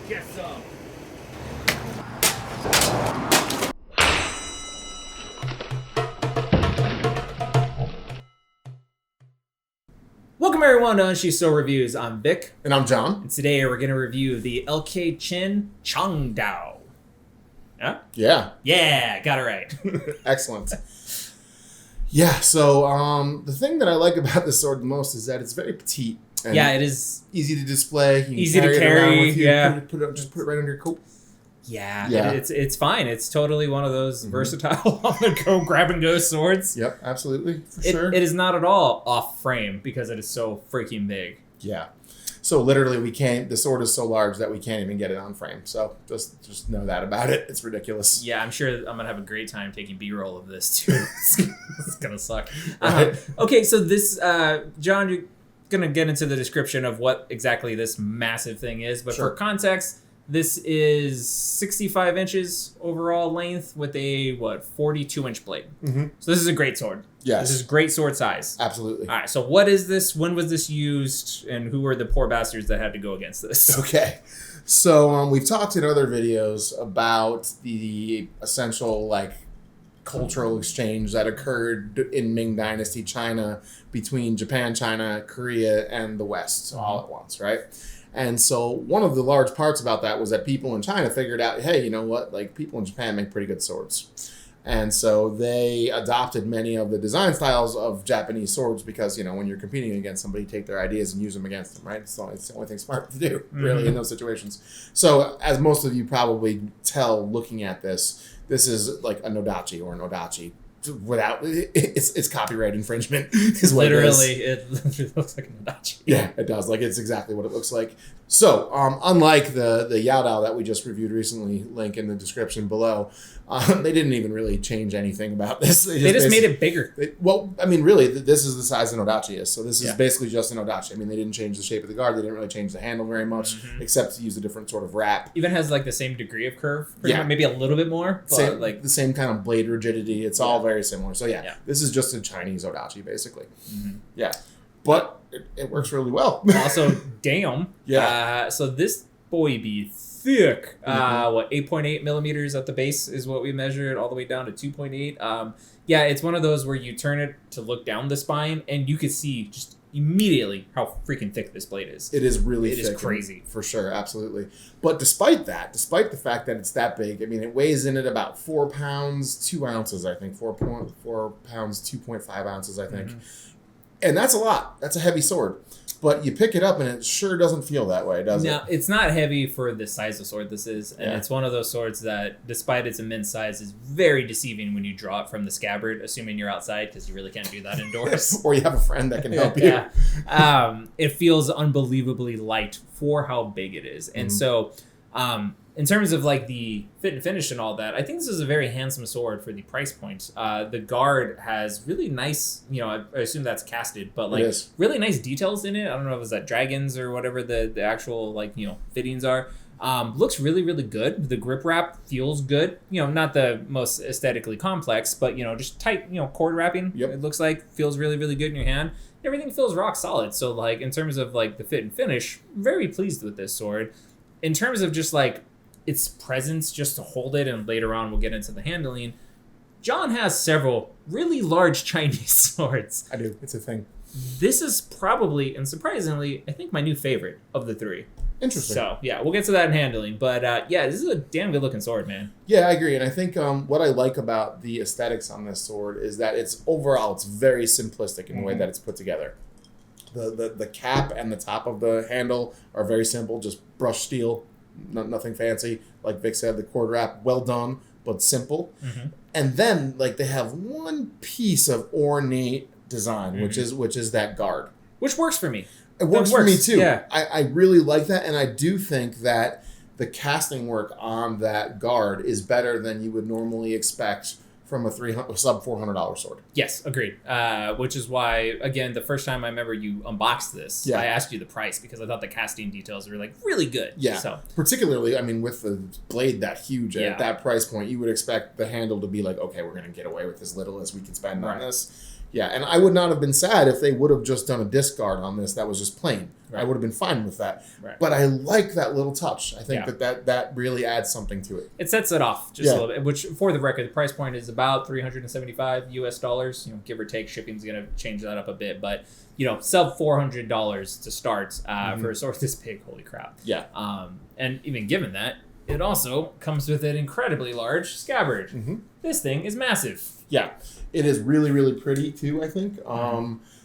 Get some. Welcome everyone to Unsheathed Reviews. I'm Vic. And I'm John. And today we're going to review the LK Chen Chang Dao. Huh? Yeah. Yeah, got it right. Excellent. Yeah, so the thing that I like about this sword the most is that it's very petite. And yeah, it is easy to display. You can easy carry to it around carry. with you. Yeah. Put it right under your coat. Yeah, Yeah. It's fine. It's totally one of those versatile on the go grab and go swords. Yep, absolutely. For sure. It is not at all off frame because it is so freaking big. Yeah. So literally the sword is so large that we can't even get it on frame. So just know that about it. It's ridiculous. Yeah, I'm sure I'm going to have a great time taking B-roll of this too. It's going to suck. Right. Okay, so this, John, you're going to get into the description of what exactly this massive thing is. But Sure. for context, this is 65 inches overall length with a, 42-inch blade. Mm-hmm. So this is a great sword. Yes. This is great sword size. Absolutely. All right, so what is this? When was this used? And who were the poor bastards that had to go against this? Okay. So we've talked in other videos about the essential cultural exchange that occurred in Ming Dynasty China between Japan, China, Korea, and the West all at once, right? And so one of the large parts about that was that people in China figured out, hey, you know what? People in Japan make pretty good swords. And so they adopted many of the design styles of Japanese swords because, when you're competing against somebody, take their ideas and use them against them, right? It's the only thing smart to do, really, in those situations. So as most of you probably tell looking at this is like a Odachi or an Odachi. Without it's copyright infringement is what Literally, it literally looks like an Odachi. Yeah, it does. It's exactly what it looks like. So, unlike the Yao Dao that we just reviewed recently, link in the description below, they didn't even really change anything about this. They just made it bigger. Really, this is the size an Odachi is. So this is basically just an Odachi. They didn't change the shape of the guard. They didn't really change the handle very much, except to use a different sort of wrap. Even has the same degree of curve. Much, maybe a little bit more. But the same kind of blade rigidity. It's all very similar. So this is just a Chinese Odachi, basically. Yeah. But it works really well. Also, damn. Yeah. So this boy be thick. 8.8 millimeters at the base is what we measured, all the way down to 2.8. Yeah, it's one of those where you turn it to look down the spine, and you can see just immediately how freaking thick this blade is. It is really thick. It is crazy. For sure, absolutely. But despite the fact that it's that big, it weighs in at about 4 pounds, 2 ounces, I think. 4 pounds, 2.5 ounces, I think. And that's a lot. That's a heavy sword. But you pick it up and it sure doesn't feel that way, does it? No, it's not heavy for the size of sword this is. And it's one of those swords that, despite its immense size, is very deceiving when you draw it from the scabbard, assuming you're outside, because you really can't do that indoors. Or you have a friend that can help you. It feels unbelievably light for how big it is. And so, in terms of the fit and finish and all that, I think this is a very handsome sword for the price point. The guard has really nice, I assume that's casted, but really nice details in it. I don't know if it's that dragons or whatever the actual fittings are. Looks really, really good. The grip wrap feels good. Not the most aesthetically complex, but just tight, cord wrapping. Yep. It looks like feels really, really good in your hand. Everything feels rock solid. So in terms of the fit and finish, very pleased with this sword. In terms of just its presence, just to hold it, and later on we'll get into the handling. John has several really large Chinese swords. I do. It's a thing. This is probably, and surprisingly, I think my new favorite of the three. Interesting. So, we'll get to that in handling. But, this is a damn good looking sword, man. Yeah, I agree. And I think what I like about the aesthetics on this sword is that it's very simplistic in the way that it's put together. The cap and the top of the handle are very simple, just brushed steel. Nothing fancy. Like Vic said, the cord wrap, well done, but simple. And then they have one piece of ornate design, which is that guard. Which works for me. It works for me too. Yeah. I really like that, and I do think that the casting work on that guard is better than you would normally expect from a sub $400 sword. Yes, agreed. Which is why, again, the first time I remember you unboxed this, I asked you the price because I thought the casting details were really good. Yeah. So particularly, with the blade that huge at that price point, you would expect the handle to be okay, we're going to get away with as little as we can spend on this. Yeah, and I would not have been sad if they would have just done a discard on this that was just plain. Right. I would have been fine with that. Right. But I like that little touch. I think that really adds something to it. It sets it off just a little bit, which, for the record, the price point is about $375 US, give or take. Shipping's going to change that up a bit, but, sub $400 to start for a sword this big. Holy crap. Yeah. And even given that, it also comes with an incredibly large scabbard. Mm-hmm. This thing is massive. Yeah. It is really, really pretty, too, I think.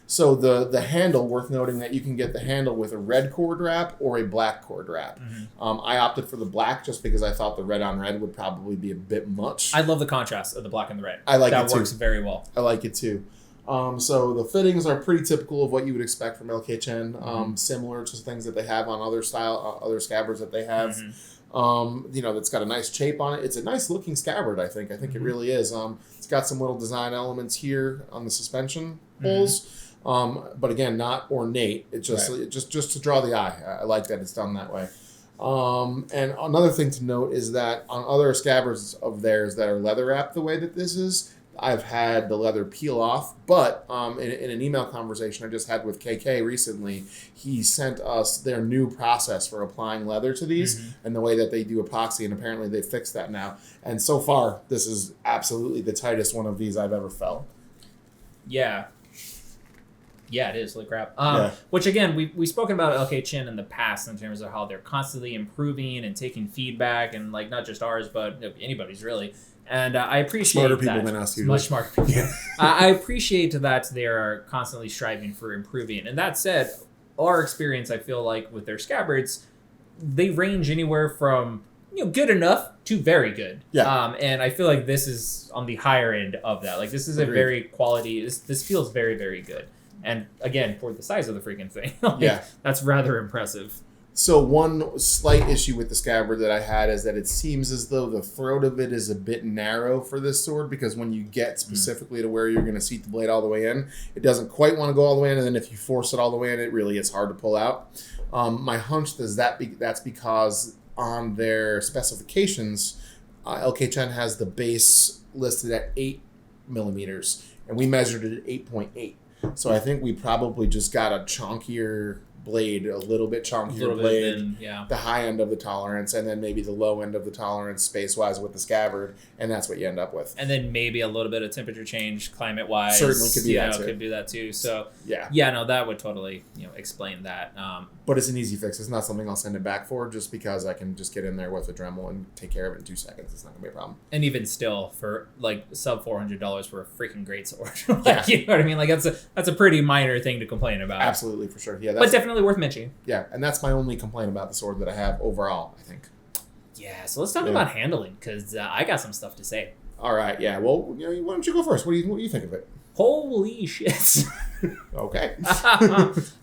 So the handle, worth noting that you can get the handle with a red cord wrap or a black cord wrap. Mm-hmm. I opted for the black just because I thought the red on red would probably be a bit much. I love the contrast of the black and the red. I like it too. That works very well. I like it too. So the fittings are pretty typical of what you would expect from LK Chen, similar to things that they have on other scabbards that they have. That's got a nice shape on it. It's a nice looking scabbard, I think. I think it really is. It's got some little design elements here on the suspension holes. But again, not ornate. It's just to draw the eye. I like that it's done that way. And another thing to note is that on other scabbards of theirs that are leather wrapped the way that this is, I've had the leather peel off, but in an email conversation I just had with KK recently, he sent us their new process for applying leather to these and the way that they do epoxy, and apparently they fixed that now. And so far, this is absolutely the tightest one of these I've ever felt. Yeah. Yeah, it is. Holy crap. Which, again, we've spoken about LK Chen in the past in terms of how they're constantly improving and taking feedback, and not just ours, but anybody's really. And I appreciate smarter people than us, usually. Much smarter people. Yeah. I appreciate that they are constantly striving for improving. And that said, our experience, I feel like, with their scabbards, they range anywhere from good enough to very good. Yeah. And I feel like this is on the higher end of that. Like, this is a very quality. This feels very, very good. And again, for the size of the freaking thing, that's rather impressive. So one slight issue with the scabbard that I had is that it seems as though the throat of it is a bit narrow for this sword, because when you get specifically to where you're going to seat the blade all the way in, it doesn't quite want to go all the way in, and then if you force it all the way in, it really is hard to pull out. My hunch is that's because on their specifications, LK Chen has the base listed at 8 millimeters, and we measured it at 8.8. So I think we probably just got a chunkier blade, a little bit chunkier blade, the high end of the tolerance, and then maybe the low end of the tolerance space-wise with the scabbard, and that's what you end up with. And then maybe a little bit of temperature change, climate-wise. Certainly could be that too. Could do that too. So that would totally explain that. But it's an easy fix. It's not something I'll send it back for, just because I can just get in there with a Dremel and take care of it in 2 seconds. It's not gonna be a problem. And even still, for sub $400 for a freaking great sword, you know what I mean? Like that's a pretty minor thing to complain about. Absolutely, for sure. Yeah, but definitely worth mentioning. Yeah, and that's my only complaint about the sword that I have overall, I think. Yeah, so let's talk about handling, because I got some stuff to say. All right, yeah. Well, why don't you go first? What do you think of it? Holy shit. Okay.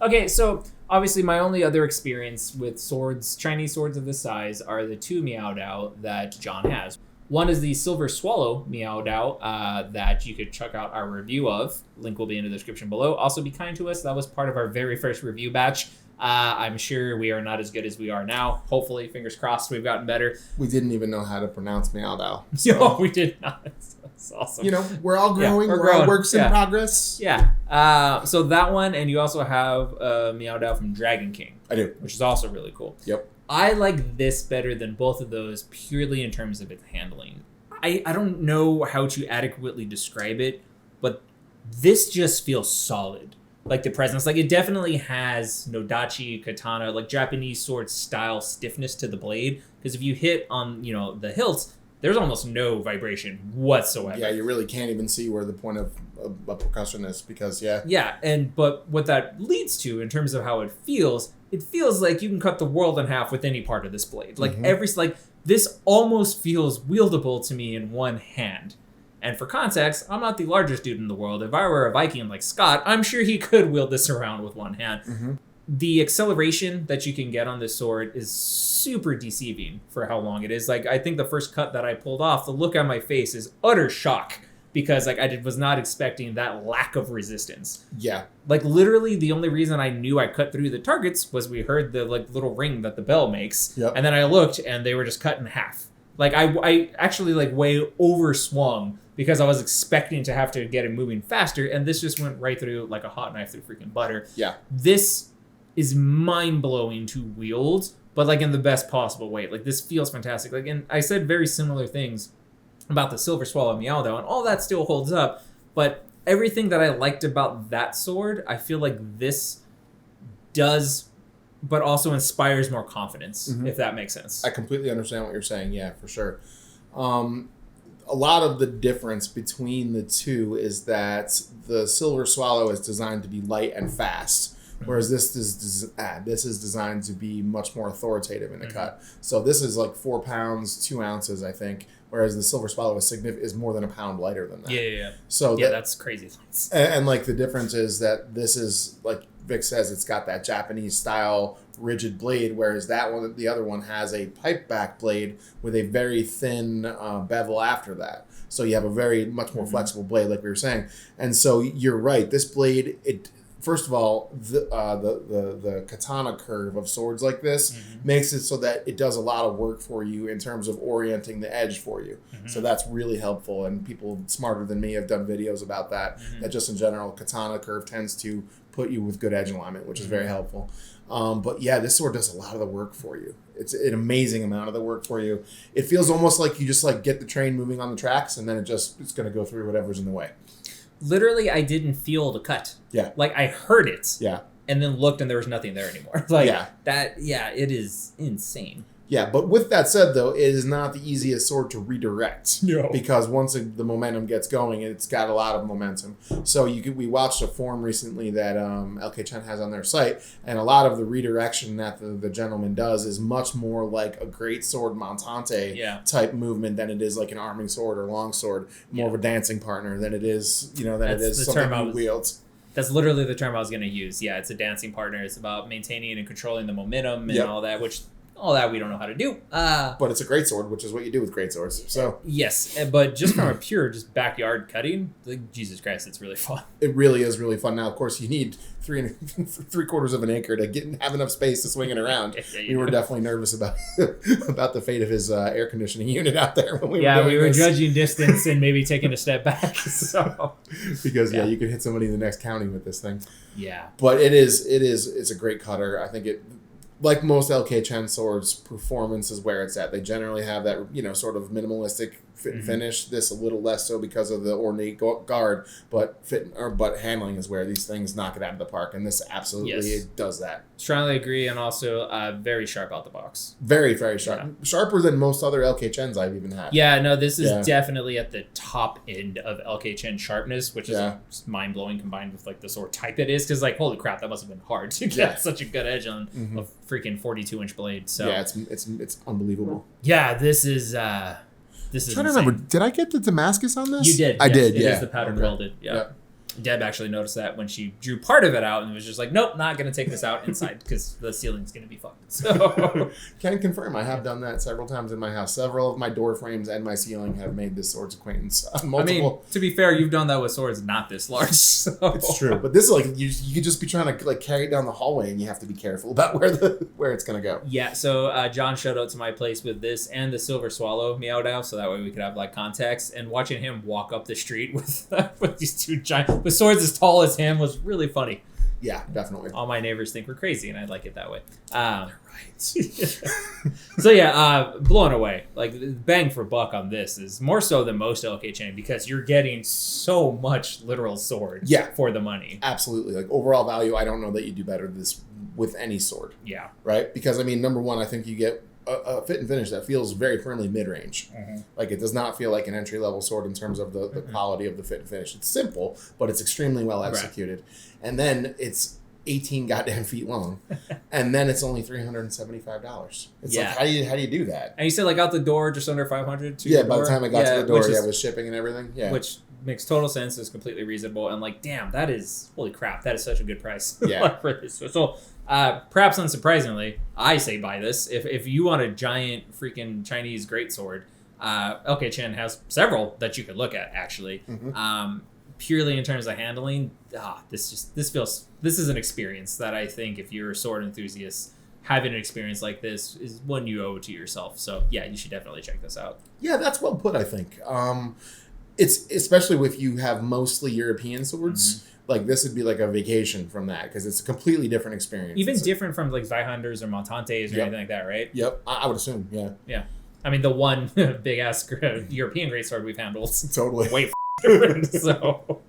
Okay, so obviously my only other experience with swords, Chinese swords of this size, are the 2 Miao Dao that John has. One is the Silver Swallow Miao Dao that you could check out our review of. Link will be in the description below. Also, be kind to us. That was part of our very first review batch. I'm sure we are not as good as we are now. Hopefully, fingers crossed, we've gotten better. We didn't even know how to pronounce Miao Dao. So. No, we did not. That's awesome. We're all growing. Yeah, we're all works in progress. Yeah. So that one, and you also have Miao Dao from Dragon King. I do. Which is also really cool. Yep. I like this better than both of those purely in terms of its handling. I don't know how to adequately describe it, but this just feels solid. Like the presence, like it definitely has Odachi, katana, like Japanese sword style stiffness to the blade. Because if you hit on, the hilts, there's almost no vibration whatsoever. Yeah, you really can't even see where the point of percussion is because, Yeah, but what that leads to in terms of how it feels like you can cut the world in half with any part of this blade. Like this almost feels wieldable to me in one hand. And for context, I'm not the largest dude in the world. If I were a Viking like Scott, I'm sure he could wield this around with one hand. Mm-hmm. The acceleration that you can get on this sword is super deceiving for how long it is. Like, I think the first cut that I pulled off, the look on my face is utter shock. Because I was not expecting that lack of resistance. Yeah. Like literally the only reason I knew I cut through the targets was we heard the little ring that the bell makes. Yep. And then I looked and they were just cut in half. Like I actually way overswung because I was expecting to have to get it moving faster, and this just went right through like a hot knife through freaking butter. Yeah. This is mind-blowing to wield, but like in the best possible way. Like this feels fantastic. Like, and I said very similar things about the Silver Swallow Meow Dao, and all that still holds up, but everything that I liked about that sword, I feel like this does, but also inspires more confidence, if that makes sense. I completely understand what you're saying. Yeah, for sure. A lot of the difference between the two is that the Silver Swallow is designed to be light and fast, whereas this is designed to be much more authoritative in the cut. So this is like 4 pounds 2 ounces, I think, whereas the Silver Swallow is more than a pound lighter than that. Yeah. So that's crazy. And like the difference is that this is, like Vic says, it's got that Japanese style rigid blade, whereas the other one has a pipe back blade with a very thin bevel after that. So you have a very much more flexible blade, like we were saying. And so you're right. This blade, first of all, the katana curve of swords like this makes it so that it does a lot of work for you in terms of orienting the edge for you. So that's really helpful, and people smarter than me have done videos about that. That just in general, katana curve tends to put you with good edge alignment, which is very helpful. But yeah, this sword does a lot of the work for you. It's an amazing amount of the work for you. It feels almost like you just like get the train moving on the tracks, and then it's going to go through whatever's in the way. Literally, I didn't feel the cut. Yeah. Like, I heard it. Yeah. And then looked, and there was nothing there anymore. It is insane. Yeah, but with that said, though, it is not the easiest sword to redirect. No. Because once the momentum gets going, it's got a lot of momentum. So we watched a form recently that LK Chen has on their site, and a lot of the redirection that the gentleman does is much more like a great sword montante type movement than it is like an arming sword or long sword. More of a dancing partner than it is, something he wields. That's literally the term I was going to use. Yeah, it's a dancing partner. It's about maintaining and controlling the momentum and all that, all that we don't know how to do. But it's a great sword, which is what you do with great swords. So yes, but just from a pure backyard cutting, like, Jesus Christ, it's really fun. It really is really fun. Now, of course, you need 3/4 of an acre to have enough space to swing it around. We were definitely nervous about the fate of his air conditioning unit out there when we were judging distance and maybe taking a step back. So because you could hit somebody in the next county with this thing. Yeah, but it's a great cutter. I think it. Like most LK Chen swords, performance is where it's at. They generally have that, sort of minimalistic fit and finish. This a little less so because of the ornate guard, but handling is where these things knock it out of the park, and this absolutely does that. Strongly agree, and also very sharp out the box. Very, very sharp. Yeah. Sharper than most other LK Chens I've even had. Yeah, no, this is definitely at the top end of LK Chen sharpness, which is mind blowing combined with like the sword type it is. Because like, holy crap, that must have been hard to get such a good edge on a freaking 42-inch blade. So yeah, it's unbelievable. Yeah, this is. This is. I'm trying to remember. Did I get the Damascus on this? You did. I did. It is the pattern welded. Yeah. Yep. Deb actually noticed that when she drew part of it out and was just like, nope, not going to take this out inside because the ceiling's going to be fucked. So can confirm I have done that several times in my house. Several of my door frames and my ceiling have made this sword's acquaintance. Multiple. I mean, to be fair, you've done that with swords not this large. So. It's true, but this is like you could just be trying to like carry it down the hallway, and you have to be careful about where it's going to go. Yeah. So John showed up to my place with this and the Silver Swallow Meow Dao, so that way we could have like context. And watching him walk up the street with these two giant with swords as tall as him was really funny. Yeah, definitely. All my neighbors think we're crazy, and I like it that way. They're right. So yeah, blown away. Like bang for buck on this is more so than most LK Chen because you're getting so much literal sword for the money. Absolutely. Like overall value, I don't know that you do better this with any sword. Yeah. Right? Because I mean, number one, I think you get a fit and finish that feels very firmly mid-range. Like it does not feel like an entry-level sword in terms of the quality of the fit and finish. It's simple, but it's extremely well executed. Right. And then it's 18 goddamn feet long, and then it's only $375. It's like how do you do that? And you said like out the door just under 500 to by the time I got to the door, with shipping and everything. Yeah, which makes total sense. Is completely reasonable, and like damn, that is holy crap. That is such a good price. For this. So. Perhaps unsurprisingly, I say buy this. If you want a giant freaking Chinese greatsword, LK Chen has several that you could look at actually. Purely in terms of handling, this is an experience that I think if you're a sword enthusiast, having an experience like this is one you owe to yourself. So yeah, you should definitely check this out. Yeah, that's well put, I think. it's especially if you have mostly European swords. Like this would be like a vacation from that because it's a completely different experience. Even different from like Zweihanders or Montantes or anything like that, right? Yep, I would assume. Yeah. Yeah. I mean, the one big ass European greatsword we've handled. Totally. Way different. So.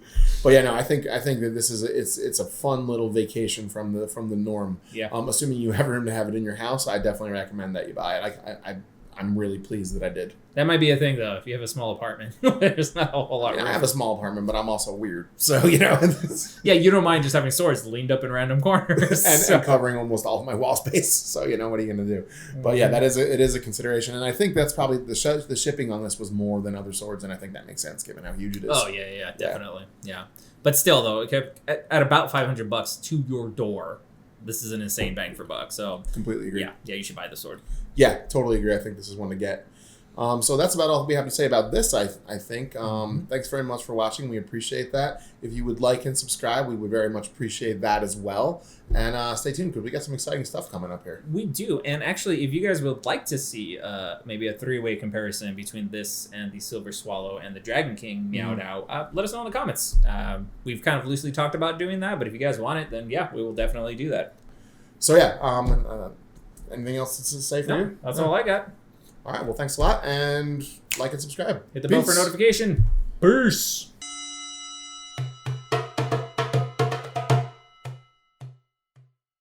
But yeah, no, I think that this is it's a fun little vacation from the norm. Yeah. Assuming you have room to have it in your house, I definitely recommend that you buy it. I'm really pleased that I did. That might be a thing though. If you have a small apartment, there's not a whole lot. I have a small apartment, but I'm also weird, so you know. Yeah, you don't mind just having swords leaned up in random corners and covering almost all of my wall space. So you know, what are you gonna do? But yeah, it is a consideration, and I think that's probably the shipping on this was more than other swords, and I think that makes sense given how huge it is. Oh yeah, definitely, yeah. But still though, at about $500 to your door, this is an insane bang for buck. So completely agree. Yeah, you should buy the sword. Yeah, totally agree. I think this is one to get. So that's about all we have to say about this, I think. Thanks very much for watching. We appreciate that. If you would like and subscribe, we would very much appreciate that as well. And stay tuned because we got some exciting stuff coming up here. We do. And actually, if you guys would like to see maybe a three-way comparison between this and the Silver Swallow and the Dragon King Meow Dao, let us know in the comments. We've kind of loosely talked about doing that, but if you guys want it, then yeah, we will definitely do that. So yeah, anything else to say for you? That's all I got. All right. Well, thanks a lot, and like and subscribe. Hit the bell for notification. Peace.